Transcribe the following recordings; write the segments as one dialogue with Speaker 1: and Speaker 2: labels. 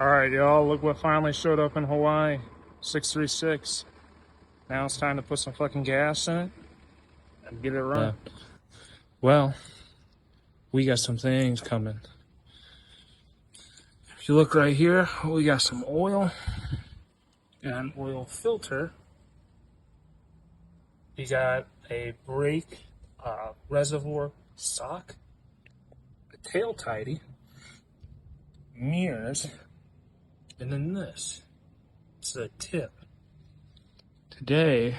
Speaker 1: All right, y'all, look what finally showed up in Hawaii. 636. Now it's time to put some fucking gas in it and get it running. Well, we got some things coming. If you look right here, we got some oil and an oil filter. We got a brake reservoir sock, a tail tidy, mirrors, and then this. It's a tip. Today,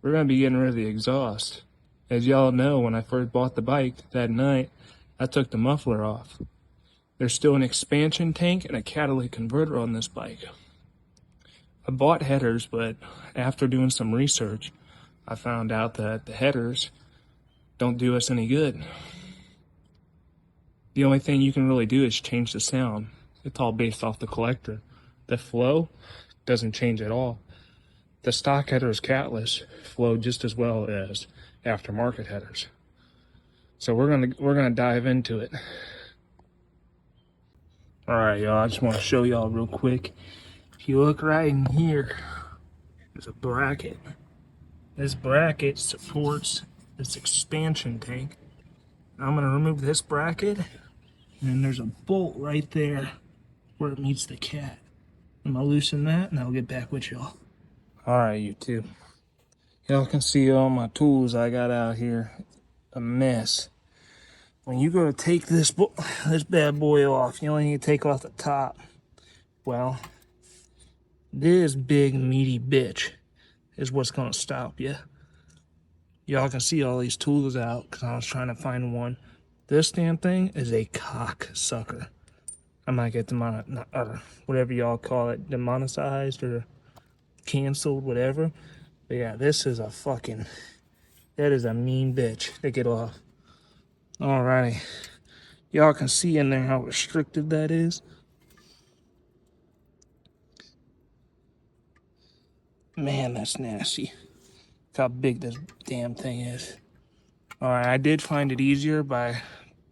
Speaker 1: we're going to be getting rid of the exhaust. As y'all know, when I first bought the bike that night, I took the muffler off. There's still an expansion tank and a catalytic converter on this bike. I bought headers, but after doing some research, I found out that the headers don't do us any good. The only thing you can really do is change the sound. It's all based off the collector. The flow doesn't change at all. The stock headers catless flow just as well as aftermarket headers. So we're gonna dive into it. All right, y'all. I just want to show y'all real quick. If you look right in here, there's a bracket. This bracket supports this expansion tank. I'm gonna remove this bracket, and then there's a bolt right there where it meets the cat. I'm gonna loosen that, and I'll get back with y'all. All right, YouTube. Y'all can see all my tools I got out here. A mess. When you go to take this bad boy off, you only need to take off the top. Well, this big meaty bitch is what's gonna stop you. Y'all can see all these tools out because I was trying to find one. This damn thing is a cock sucker. I might get whatever y'all call it, demonetized or canceled, whatever. But yeah, this is that is a mean bitch to get off. Alrighty. Y'all can see in there how restrictive that is. Man, that's nasty. Look how big this damn thing is. Alright, I did find it easier by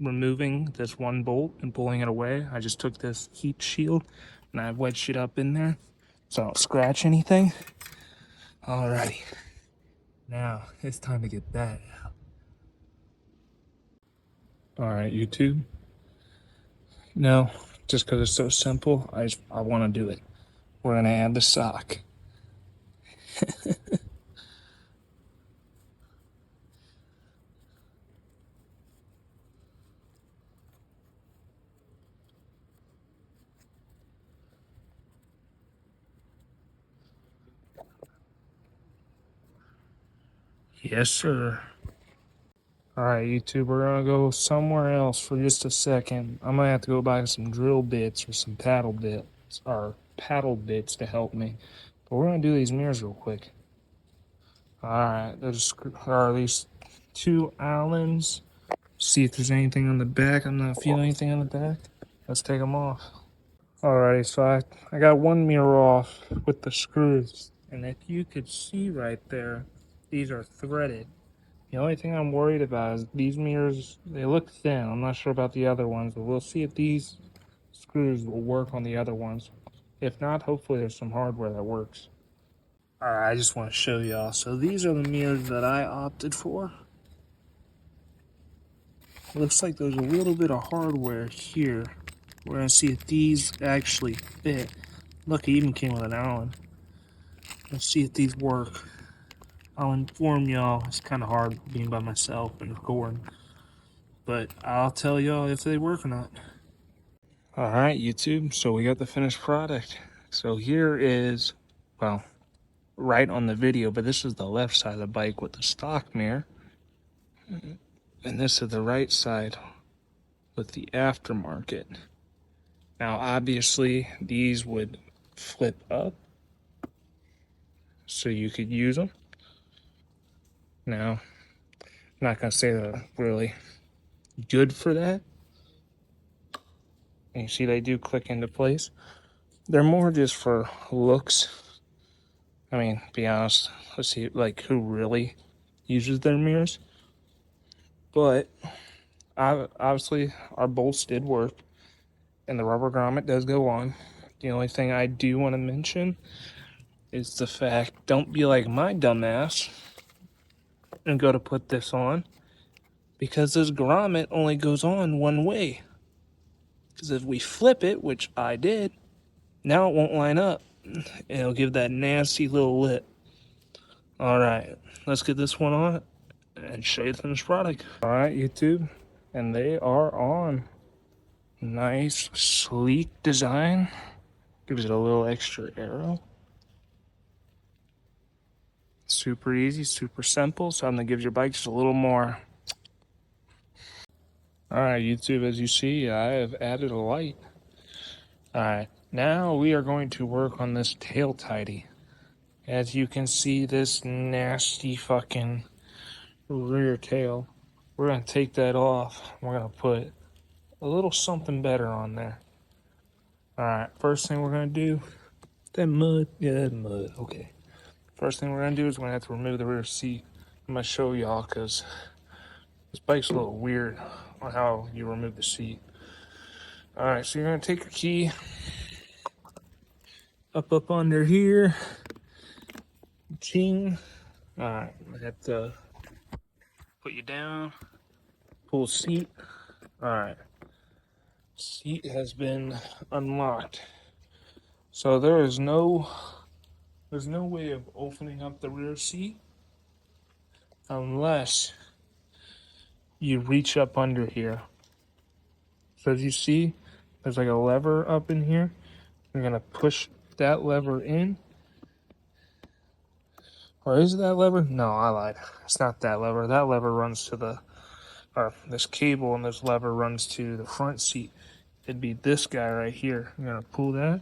Speaker 1: removing this one bolt and pulling it away. I just took this heat shield and I wedged it up in there so I don't scratch anything. Alrighty. Now, it's time to get that out. Alright, YouTube. No, just because it's so simple, I want to do it. We're going to add the sock. Yes, sir. Alright, YouTube, we're gonna go somewhere else for just a second. I'm gonna have to go buy some drill bits or some paddle bits to help me. But we're gonna do these mirrors real quick. Alright, there are these two Allens. See if there's anything on the back. I'm not feeling anything on the back. Let's take them off. Alrighty, so I got one mirror off with the screws. And if you could see right there, these are threaded. The only thing I'm worried about is these mirrors, they look thin. I'm not sure about the other ones, but we'll see if these screws will work on the other ones. If not, hopefully there's some hardware that works. Alright, I just want to show y'all. So these are the mirrors that I opted for. Looks like there's a little bit of hardware here. We're going to see if these actually fit. Look, it even came with an Allen. Let's see if these work. I'll inform y'all. It's kind of hard being by myself and recording. But I'll tell y'all if they work or not. Alright, YouTube. So we got the finished product. So here is, well, right on the video, but this is the left side of the bike with the stock mirror. And this is the right side with the aftermarket. Now, obviously, these would flip up so you could use them. Now, I'm not going to say they're really good for that. And you see they do click into place. They're more just for looks. I mean, be honest, let's see, like, who really uses their mirrors? But, obviously, our bolts did work. And the rubber grommet does go on. The only thing I do want to mention is the fact, don't be like my dumbass and go to put this on, because this grommet only goes on one way. Because if we flip it, which I did, now it won't line up. It'll give that nasty little lip. Alright, let's get this one on and show you the finished product. Alright, YouTube, and they are on. Nice, sleek design. Gives it a little extra arrow. Super easy, super simple. Something that gives your bike just a little more. Alright, YouTube, as you see, I have added a light. Alright, now we are going to work on this tail tidy. As you can see, this nasty fucking rear tail. We're going to take that off. We're going to put a little something better on there. Alright, first thing we're going to do, that mud, yeah, that mud, okay. First thing we're going to do is we're going to have to remove the rear seat. I'm going to show y'all because this bike's a little weird on how you remove the seat. Alright, so you're going to take your key up under here. Ching. Alright, I have to put you down. Pull seat. Alright. Seat has been unlocked. So there's no way of opening up the rear seat unless you reach up under here. So as you see, there's like a lever up in here. You're gonna push that lever in. Or is it that lever? No, I lied. It's not that lever. That lever runs to the, or this cable and this lever runs to the front seat. It'd be this guy right here. You're gonna pull that,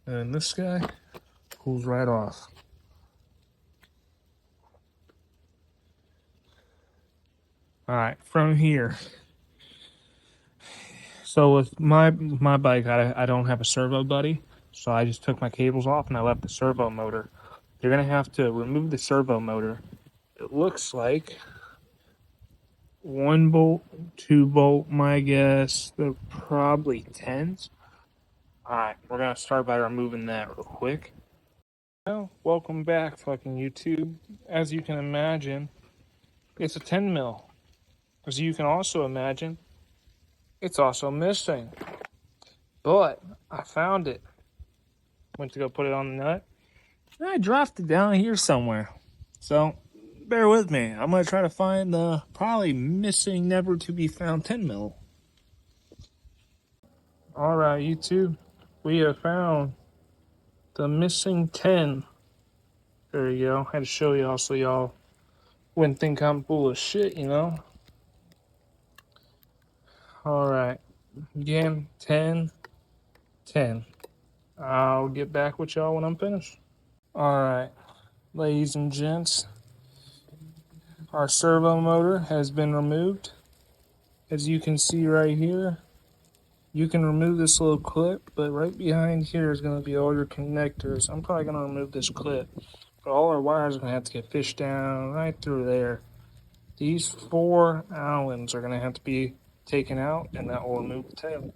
Speaker 1: and this guy pulls right off. All right, from here. So with my bike, I don't have a servo buddy, so I just took my cables off and I left the servo motor. You're gonna have to remove the servo motor. It looks like 1 bolt, 2 bolt, my guess. They're probably 10s. All right, we're gonna start by removing that real quick. Well, welcome back, fucking YouTube. As you can imagine, it's a 10 mil. As you can also imagine, it's also missing. But I found it. Went to go put it on the nut. And I dropped it down here somewhere. So bear with me. I'm gonna try to find the probably missing, never to be found 10 mil. Alright, YouTube. We have found the missing 10. There you go. I had to show y'all so y'all wouldn't think I'm full of shit, you know? Alright. Again, 10, 10. I'll get back with y'all when I'm finished. Alright, ladies and gents. Our servo motor has been removed. As you can see right here, you can remove this little clip, but right behind here is going to be all your connectors. I'm probably going to remove this clip, but all our wires are going to have to get fished down right through there. These 4 Allens are going to have to be taken out, and that will remove the tail.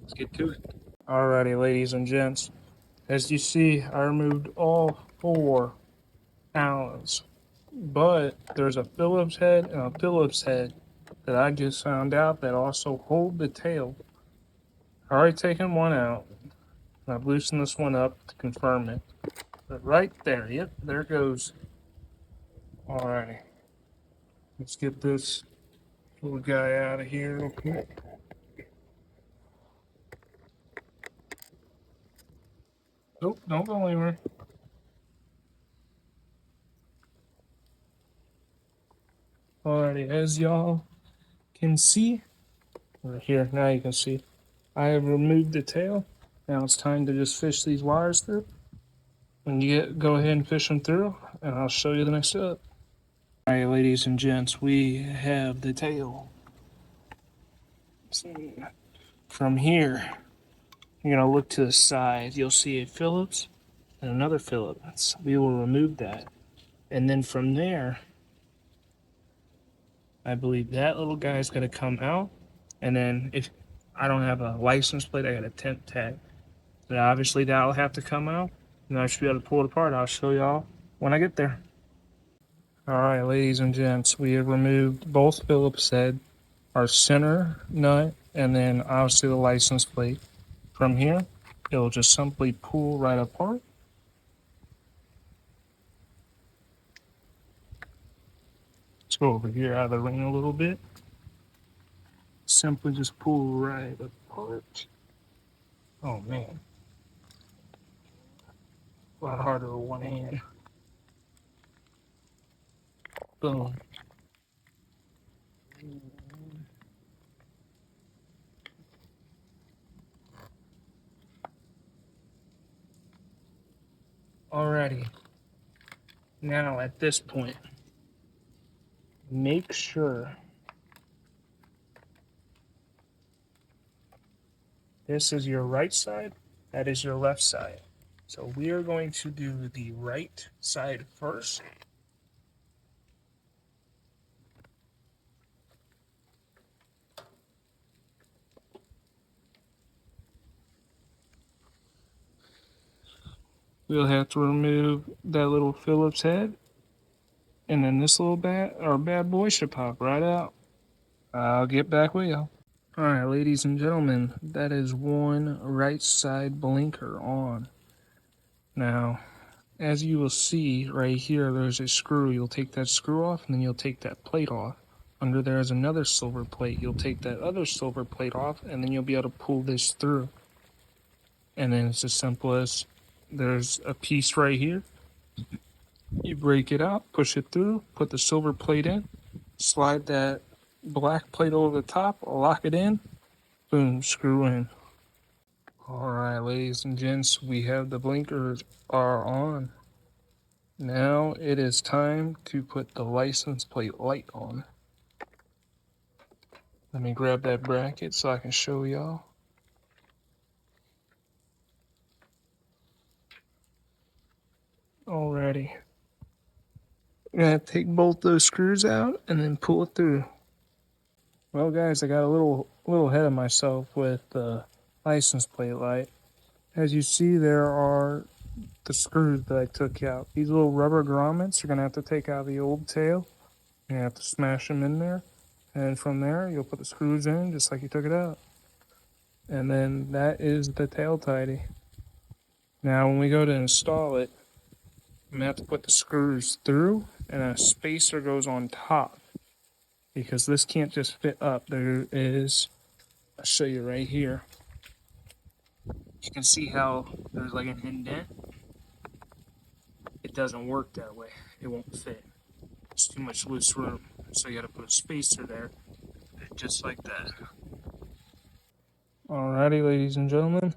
Speaker 1: Let's get to it. Alrighty, ladies and gents. As you see, I removed all 4 Allens, but there's a Phillips head and a Phillips head that I just found out that also hold the tail. I already taken one out, and I've loosened this one up to confirm it. But right there, yep, there it goes. Alrighty, let's get this little guy out of here real quick. Nope, don't go anywhere. Alrighty, as y'all can see, right here, now you can see, I have removed the tail. Now it's time to just fish these wires through. When you go ahead and fish them through, and I'll show you the next step. Alright, ladies and gents, we have the tail. From here, you're going to look to the side. You'll see a Phillips and another Phillips. We will remove that. And then from there, I believe that little guy is going to come out. And then if I don't have a license plate, I got a temp tag. But obviously that'll have to come out, and I should be able to pull it apart. I'll show y'all when I get there. Alright, ladies and gents, we have removed both Phillips head, our center nut, and then obviously the license plate. From here, it'll just simply pull right apart. Let's go over here out of the ring a little bit. Simply just pull right apart. Oh man. A lot harder with one hand. Boom. Alrighty. Now at this point, make sure this is your right side, that is your left side. So we are going to do the right side first. We'll have to remove that little Phillips head, and then this little bad boy should pop right out. I'll get back with you. Alright, ladies and gentlemen, that is one right side blinker on. Now, as you will see right here, there's a screw. You'll take that screw off, and then you'll take that plate off. Under there is another silver plate. You'll take that other silver plate off, and then you'll be able to pull this through. And then it's as simple as there's a piece right here. You break it out, push it through, put the silver plate in, slide that black plate over the top, lock it in, boom, screw in. Alright, ladies and gents, we have the blinkers are on. Now it is time to put the license plate light on. Let me grab that bracket so I can show y'all. Alrighty. We're gonna take both those screws out and then pull it through. Well guys, I got a little ahead of myself with the license plate light. As you see, there are the screws that I took out. These little rubber grommets, you're gonna have to take out the old tail. You have to smash them in there, and from there you'll put the screws in just like you took it out. And then that is the tail tidy. Now when we go to install it, I'm gonna have to put the screws through, and a spacer goes on top because this can't just fit up. There is, I'll show you right here. You can see how there's like an indent. It doesn't work that way. It won't fit. It's too much loose room. So you gotta put a spacer there, just like that. Alrighty, ladies and gentlemen,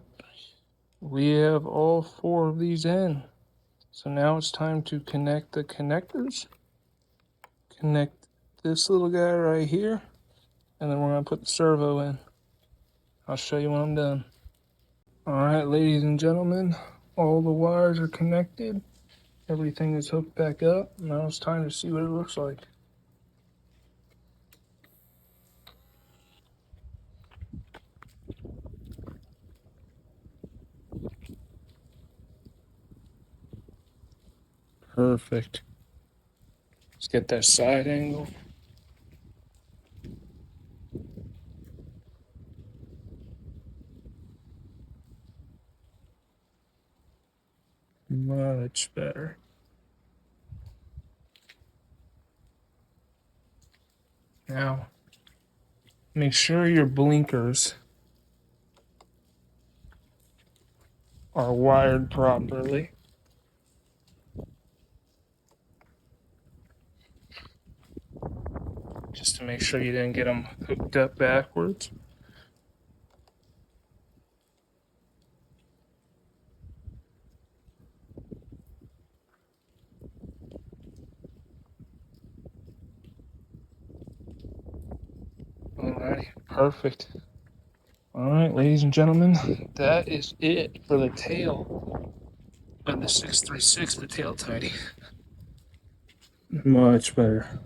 Speaker 1: we have all four of these in. So now it's time to connect the connectors. Connect this little guy right here, and then we're gonna put the servo in. I'll show you when I'm done. Alright, ladies and gentlemen, all the wires are connected. Everything is hooked back up. Now it's time to see what it looks like. Perfect. Let's get that side angle. Much better. Now, make sure your blinkers are wired properly. Just to make sure you didn't get them hooked up backwards. Alrighty, perfect. Alright, ladies and gentlemen, that is it for the tail of the 636, the tail tidy. Much better.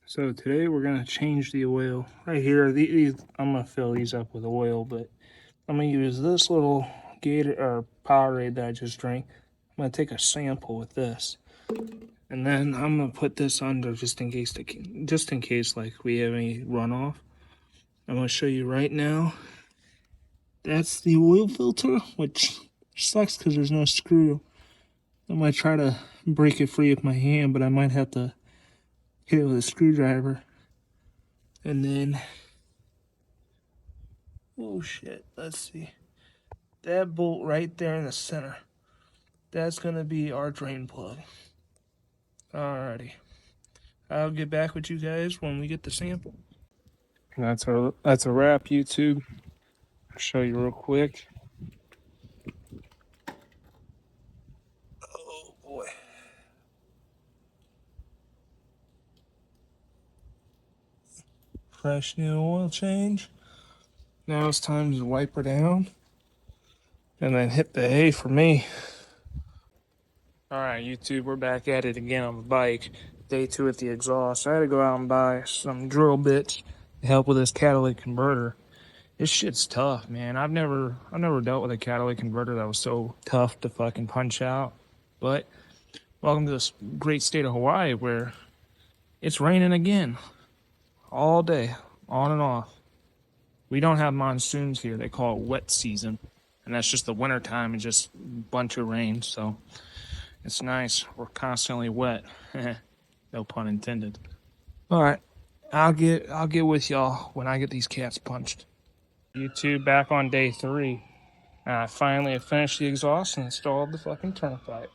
Speaker 1: So today we're gonna change the oil right here. These I'm gonna fill these up with oil, but I'm gonna use this little Gator or Powerade that I just drank. I'm gonna take a sample with this, and then I'm gonna put this under just in case, like we have any runoff. I'm gonna show you right now. That's the oil filter, which sucks because there's no screw. I might try to break it free with my hand, but I might have to hit it with a screwdriver. And then, oh shit, let's see. That bolt right there in the center, that's gonna be our drain plug. Alrighty. I'll get back with you guys when we get the sample. That's a wrap, YouTube. I'll show you real quick. Oh boy. Fresh new oil change. Now it's time to wipe her down and then hit the hay for me. Alright, YouTube, we're back at it again on the bike. Day 2 with the exhaust. I had to go out and buy some drill bits to help with this catalytic converter. This shit's tough, man. I've never dealt with a catalytic converter that was so tough to fucking punch out. But welcome to this great state of Hawaii where it's raining again all day, on and off. We don't have monsoons here. They call it wet season, and that's just the winter time and just a bunch of rain. So it's nice. We're constantly wet. No pun intended. All right, I'll get with y'all when I get these cats punched. YouTube, back on day 3. I finally have finished the exhaust and installed the fucking turnpike.